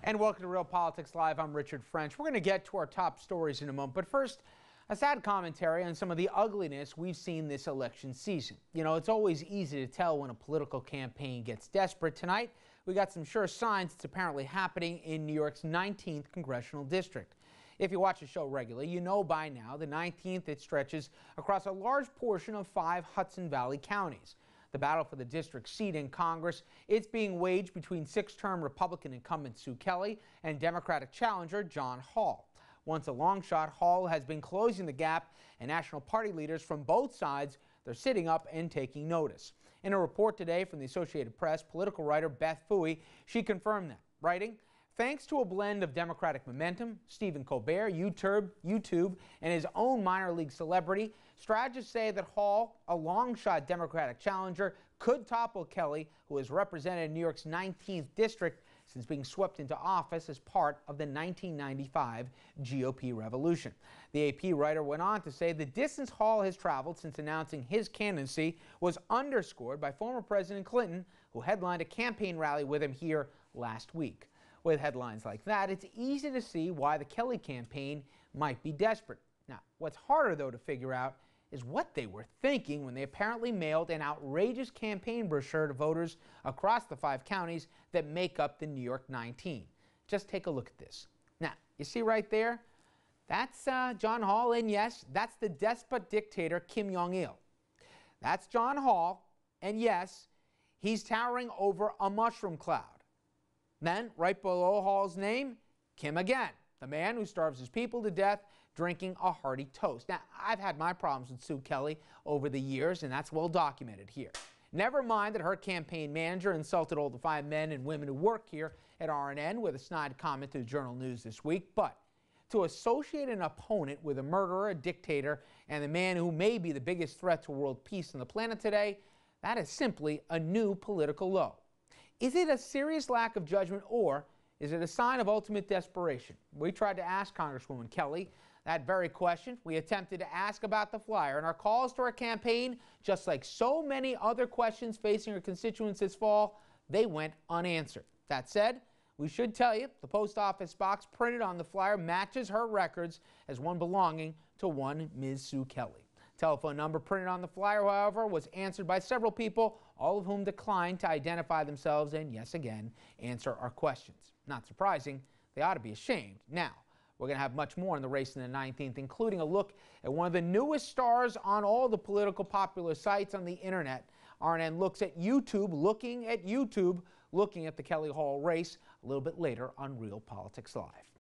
And welcome to Real Politics Live. I'm Richard French. We're going to get to our top stories in a moment, but first, a sad commentary on some of the ugliness we've seen this election season. You know, it's always easy to tell when a political campaign gets desperate. Tonight, we got some sure signs it's apparently happening in New York's 19th Congressional District. If you watch the show regularly, you know by now the 19th, it stretches across a large portion of 5 Hudson Valley counties. The battle for the district seat in Congress, it's being waged between 6-term Republican incumbent Sue Kelly and Democratic challenger John Hall. Once a long shot, Hall has been closing the gap, and national party leaders from both sides, they're sitting up and taking notice. In a report today from the Associated Press, political writer Beth Fooey, she confirmed that, writing, "Thanks to a blend of Democratic momentum, Stephen Colbert, YouTube, and his own minor league celebrity, strategists say that Hall, a long-shot Democratic challenger, could topple Kelly, who has represented New York's 19th district since being swept into office as part of the 1995 GOP revolution." The AP writer went on to say the distance Hall has traveled since announcing his candidacy was underscored by former President Clinton, who headlined a campaign rally with him here last week. With headlines like that, it's easy to see why the Kelly campaign might be desperate. Now, what's harder, though, to figure out is what they were thinking when they apparently mailed an outrageous campaign brochure to voters across the 5 counties that make up the New York 19. Just take a look at this. Now, you see right there? That's John Hall, and yes, that's the despot dictator Kim Jong-il. That's John Hall, and yes, he's towering over a mushroom cloud. Then, right below Hall's name, Kim again, the man who starves his people to death drinking a hearty toast. Now, I've had my problems with Sue Kelly over the years, and that's well documented here. Never mind that her campaign manager insulted all the 5 men and women who work here at RNN with a snide comment to the Journal News this week, but to associate an opponent with a murderer, a dictator, and the man who may be the biggest threat to world peace on the planet today, that is simply a new political low. Is it a serious lack of judgment, or is it a sign of ultimate desperation? We tried to ask Congresswoman Kelly that very question. We attempted to ask about the flyer, and our calls to our campaign, just like so many other questions facing her constituents this fall, they went unanswered. That said, we should tell you the post office box printed on the flyer matches her records as one belonging to one Ms. Sue Kelly. Telephone number printed on the flyer, however, was answered by several people, all of whom declined to identify themselves and, yes, again, answer our questions. Not surprising, they ought to be ashamed. Now, we're going to have much more in the race in the 19th, including a look at one of the newest stars on all the political popular sites on the internet. RNN looks at YouTube, looking at the Kelly Hall race a little bit later on Real Politics Live.